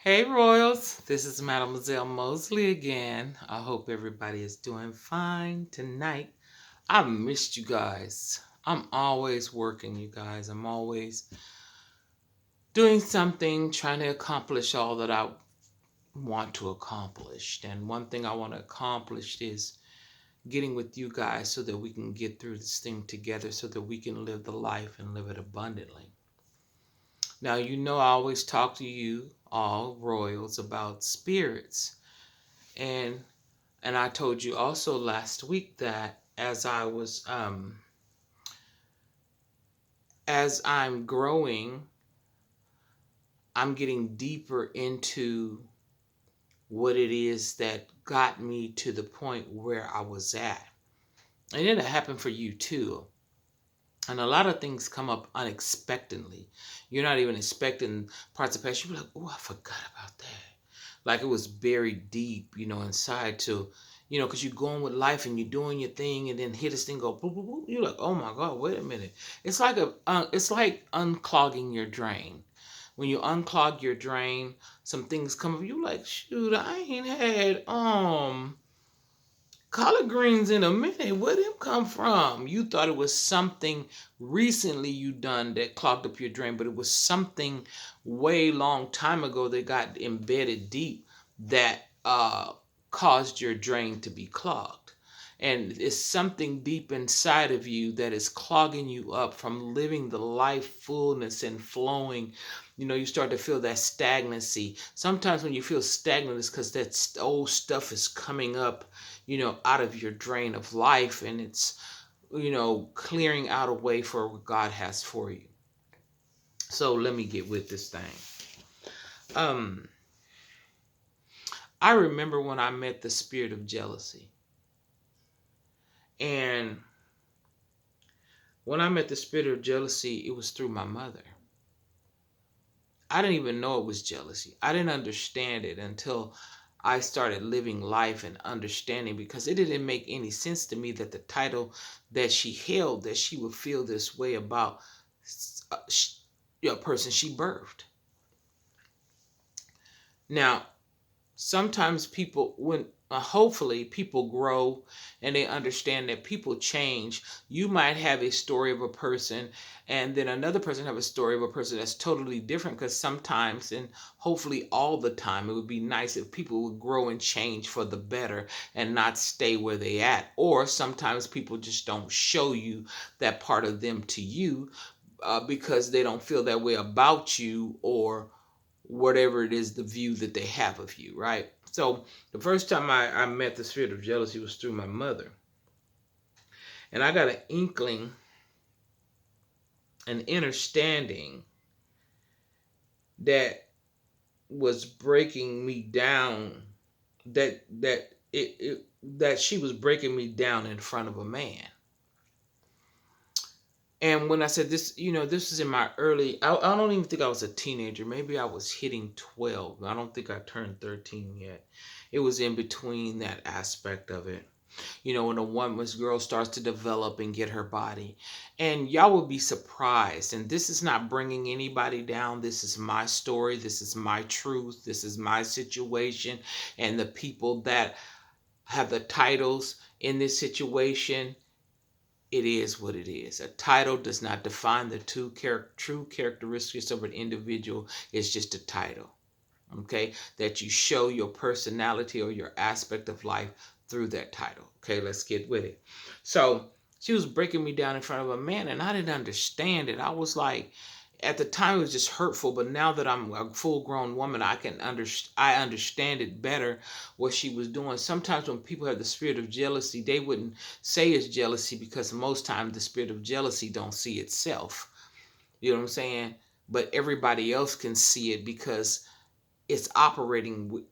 Hey Royals, this is Mademoiselle Mosley again. I hope everybody is doing fine tonight. I missed you guys. I'm always working, you guys. I'm always doing something, trying to accomplish all that I want to accomplish. And one thing I want to accomplish is getting with you guys so that we can get through this thing together so that we can live the life and live it abundantly. Now, you know, I always talk to you all Royals about spirits. And And I told you also last week that as I'm growing, I'm getting deeper into what it is that got me to the point where I was at. And it happened for you too. And a lot of things come up unexpectedly. You're not even expecting parts of past. You're like, oh, I forgot about that. Like it was buried deep, inside to, because you're going with life and you're doing your thing, and then hear this thing go boop boop boop. You're like, oh my God, wait a minute. It's like unclogging your drain. When you unclog your drain, some things come up. You like, shoot, I ain't had collard greens in a minute. Where them come from? You thought it was something recently you done that clogged up your drain, but it was something way long time ago that got embedded deep that caused your drain to be clogged. And it's something deep inside of you that is clogging you up from living the life fullness and flowing. You start to feel that stagnancy. Sometimes when you feel stagnant, it's because that old stuff is coming up, out of your drain of life, and it's, clearing out a way for what God has for you. So let me get with this thing. Um, I remember when I met the spirit of jealousy. And when I met the spirit of jealousy, it was through my mother. I didn't even know it was jealousy. I didn't understand it until I started living life and understanding, because it didn't make any sense to me that the title that she held, that she would feel this way about a person she birthed. Now, sometimes people, when hopefully people grow and they understand that people change. You might have a story of a person, and then another person have a story of a person that's totally different, because sometimes, and hopefully all the time, it would be nice if people would grow and change for the better and not stay where they at. Or sometimes people just don't show you that part of them to you, because they don't feel that way about you, or whatever it is, the view that they have of you, right? So the first time I met the spirit of jealousy was through my mother. And I got an inkling, an understanding that was breaking me down, that she was breaking me down in front of a man. And when I said this, this is in my I don't even think I was a teenager. Maybe I was hitting 12. I don't think I turned 13 yet. It was in between that aspect of it. When a woman's girl starts to develop and get her body. And y'all will be surprised. And this is not bringing anybody down. This is my story. This is my truth. This is my situation. And the people that have the titles in this situation, it is what it is. A title does not define the true characteristics of an individual. It's just a title, okay? That you show your personality or your aspect of life through that title. Okay, let's get with it. So she was breaking me down in front of a man, and I didn't understand it. I was like, at the time it was just hurtful, but now that I'm a full grown woman, I understand it better, what she was doing. Sometimes when people have the spirit of jealousy, they wouldn't say it's jealousy, because most times the spirit of jealousy don't see itself. You know what I'm saying? But everybody else can see it because it's operating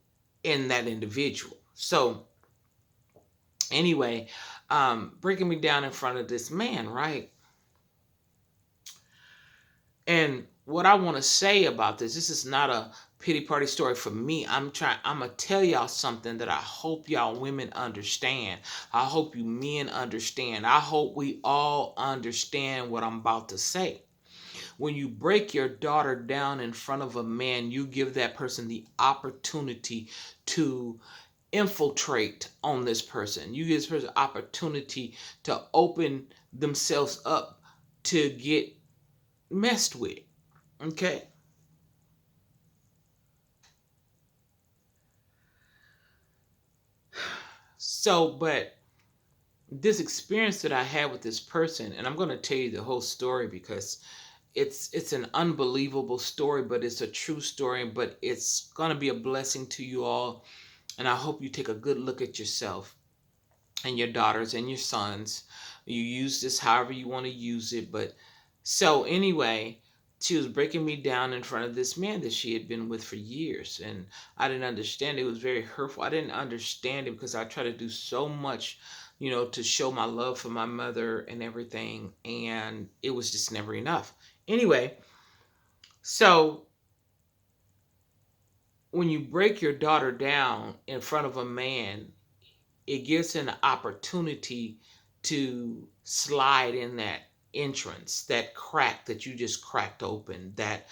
in that individual. So anyway, breaking me down in front of this man, right? And what I want to say about this is not a pity party story for me. I'm gonna tell y'all something that I hope y'all women understand. I hope you men understand. I hope we all understand what I'm about to say. when you break your daughter down in front of a man, you give that person the opportunity to infiltrate on this person. You give this person opportunity to open themselves up to get messed with. Okay? So, but this experience that I had with this person, and I'm going to tell you the whole story because it's an unbelievable story, but it's a true story, but it's going to be a blessing to you all, and I hope you take a good look at yourself and your daughters and your sons. You use this however you want to use it, but so anyway, she was breaking me down in front of this man that she had been with for years, and I didn't understand. It was very hurtful. I didn't understand it because I tried to do so much, to show my love for my mother and everything, and it was just never enough. Anyway, so when you break your daughter down in front of a man, it gives him an opportunity to slide in that entrance, that crack that you just cracked open, that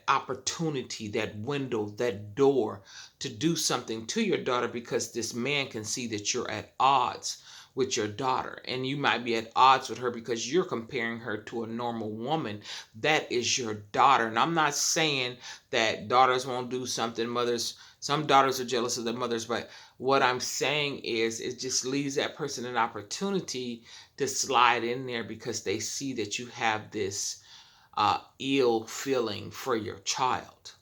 opportunity, that window, that door to do something to your daughter because this man can see that you're at odds with your daughter, and you might be at odds with her because you're comparing her to a normal woman. That is your daughter. And I'm not saying that daughters won't do something, mothers, some daughters are jealous of their mothers, but what I'm saying is it just leaves that person an opportunity to slide in there because they see that you have this ill feeling for your child.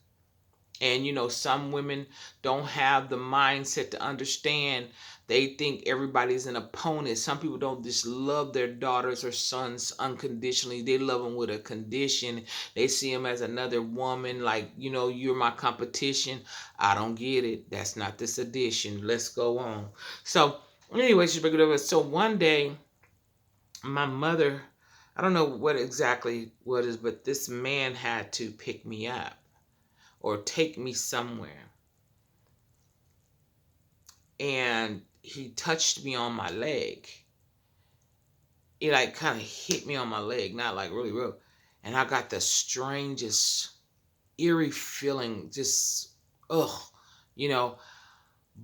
And some women don't have the mindset to understand. They think everybody's an opponent. Some people don't just love their daughters or sons unconditionally. They love them with a condition. They see them as another woman, like, you're my competition. I don't get it. That's not this edition. Let's go on. So, anyway, she's breaking over. So one day, my mother, I don't know what exactly what is, but this man had to pick me up or take me somewhere. And he touched me on my leg. He like kind of hit me on my leg, not like really real. And I got the strangest, eerie feeling, just, ugh, you know.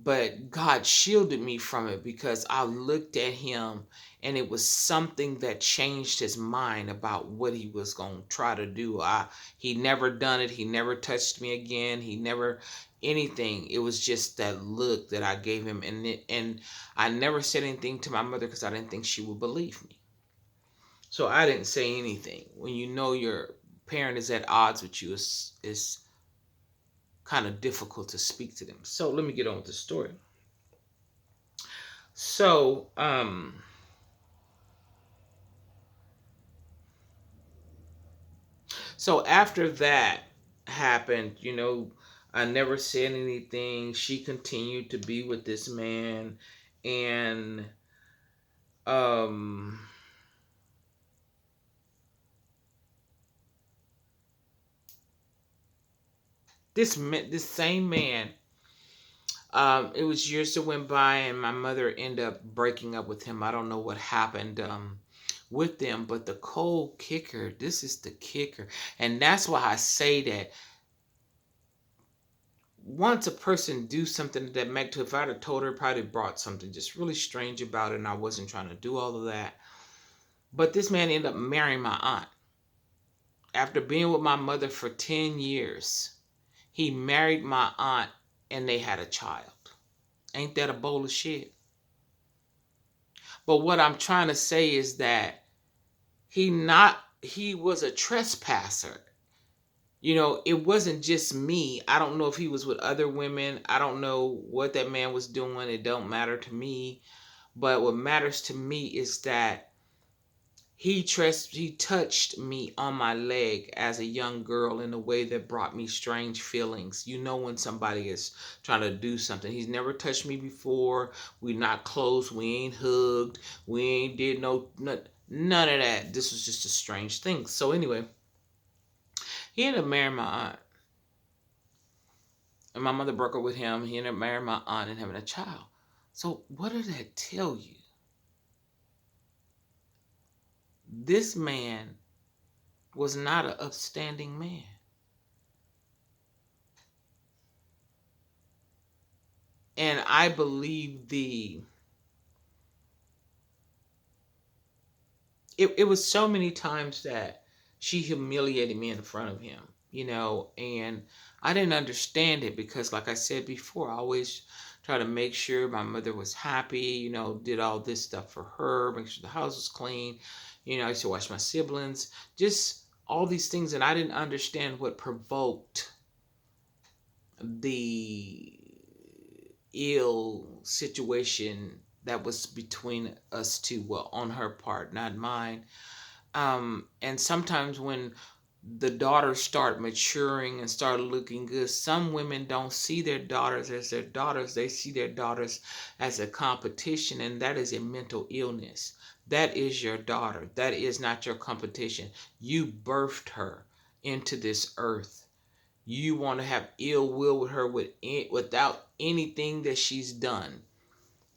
But God shielded me from it because I looked at him and it was something that changed his mind about what he was going to try to do. He never done it. He never touched me again. He never anything. It was just that look that I gave him. And I never said anything to my mother because I didn't think she would believe me. So I didn't say anything. When you know your parent is at odds with you, it's kind of difficult to speak to them. So let me get on with the story. So, so after that happened, I never said anything. She continued to be with this man, and um, this same man. It was years that went by, and my mother ended up breaking up with him. I don't know what happened. With them, but the cold kicker, this is the kicker, and that's why I say that once a person do something that make to, if I'd have told her, probably brought something just really strange about it, and I wasn't trying to do all of that. But this man ended up marrying my aunt after being with my mother for 10 years. He married my aunt and they had a child. Ain't that a bowl of shit? But what I'm trying to say is that he was a trespasser. It wasn't just me. I don't know if he was with other women. I don't know what that man was doing. It don't matter to me. But what matters to me is that he touched me on my leg as a young girl in a way that brought me strange feelings. When somebody is trying to do something. He's never touched me before. We not close. We ain't hugged. We ain't did none of that. This was just a strange thing. So anyway, he ended up marrying my aunt. And my mother broke up with him. He ended up marrying my aunt and having a child. So what did that tell you? This man was not an upstanding man. And I believe it was so many times that she humiliated me in front of him, and I didn't understand it because, like I said before, I always try to make sure my mother was happy, did all this stuff for her, make sure the house was clean. I used to watch my siblings, just all these things, and I didn't understand what provoked the ill situation that was between us two. Well, on her part, not mine. And sometimes when the daughters start maturing and start looking good, some women don't see their daughters as their daughters. They see their daughters as a competition, and that is a mental illness. That is your daughter. That is not your competition. You birthed her into this earth. You want to have ill will with her without anything that she's done,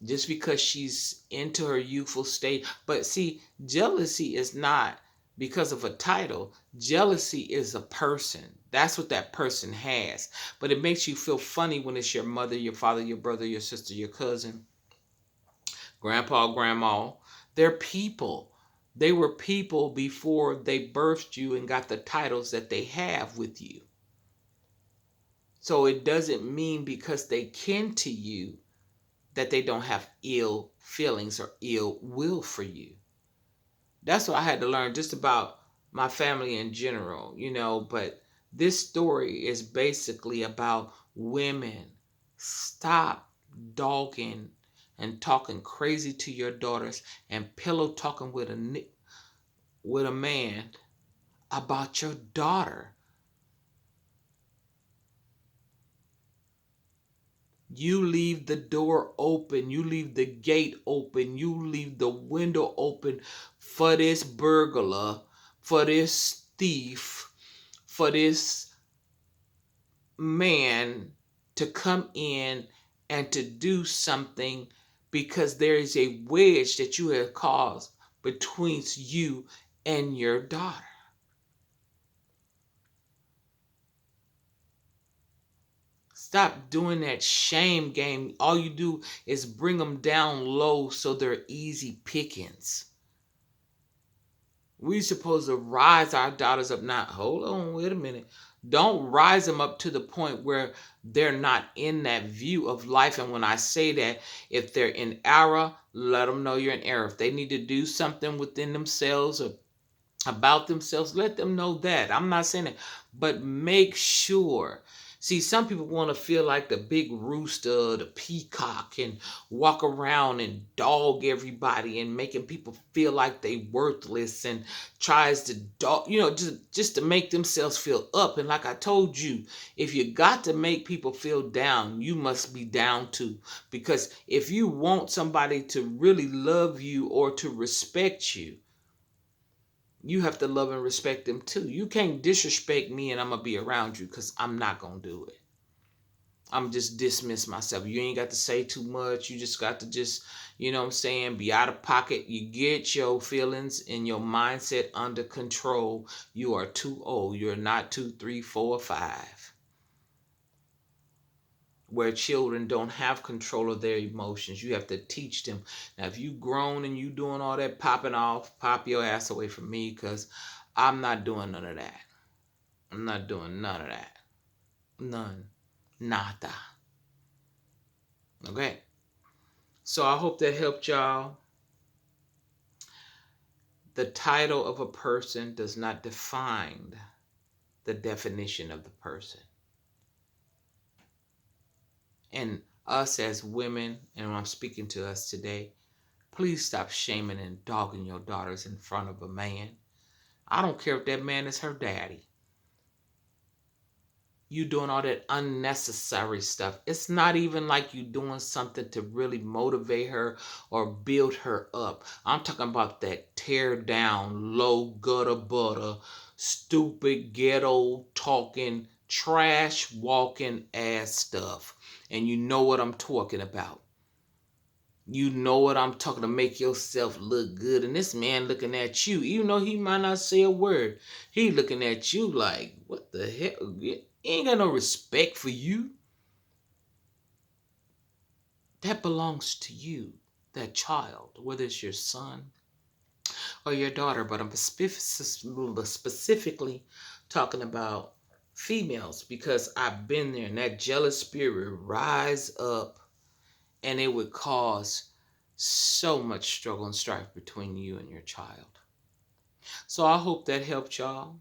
just because she's into her youthful state. But see, jealousy is not because of a title. Jealousy is a person. That's what that person has. But it makes you feel funny when it's your mother, your father, your brother, your sister, your cousin, grandpa, grandma. They're people. They were people before they birthed you and got the titles that they have with you. So it doesn't mean because they kin to you that they don't have ill feelings or ill will for you. That's what I had to learn just about my family in general, but this story is basically about women. Stop dogging and talking crazy to your daughters and pillow talking with a man about your daughter. You leave the door open. You leave the gate open. You leave the window open for this burglar, for this thief, for this man to come in and to do something, because there is a wedge that you have caused between you and your daughter. Stop doing that shame game. All you do is bring them down low so they're easy pickings. We're supposed to rise our daughters up. Not, hold on, wait a minute. Don't rise them up to the point where they're not in that view of life. And when I say that, if they're in error, let them know you're in error. If they need to do something within themselves or about themselves, let them know that. I'm not saying it, but make sure. See, some people want to feel like the big rooster, the peacock, and walk around and dog everybody and making people feel like they worthless, and tries to dog, just to make themselves feel up. And like I told you, if you got to make people feel down, you must be down too. Because if you want somebody to really love you or to respect you, you have to love and respect them too. You can't disrespect me and I'm going to be around you, because I'm not going to do it. I'm just dismiss myself. You ain't got to say too much. You just got to just, what I'm saying, be out of pocket. You get your feelings and your mindset under control. You are too old. You're not 2, 3, 4, 5. Where children don't have control of their emotions. You have to teach them. Now, if you grown and you doing all that popping off, pop your ass away from me, because I'm not doing none of that. I'm not doing none of that. None. Nada. Okay? So I hope that helped y'all. The title of a person does not define the definition of the person. And us as women, and I'm speaking to us today, please stop shaming and dogging your daughters in front of a man. I don't care if that man is her daddy. You doing all that unnecessary stuff. It's not even like you doing something to really motivate her or build her up. I'm talking about that tear down, low gutter butter, stupid ghetto talking, trash walking ass stuff. And you know what I'm talking about. You know what I'm talking, to make yourself look good. And this man looking at you, even though he might not say a word, he looking at you like, what the hell? He ain't got no respect for you. That belongs to you, that child, whether it's your son or your daughter. But I'm specifically talking about females because I've been there, and that jealous spirit rise up, and it would cause so much struggle and strife between you and your child. So I hope that helped y'all.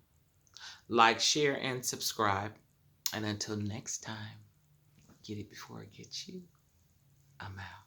Like, share, and subscribe. And until next time, get it before it gets you. I'm out.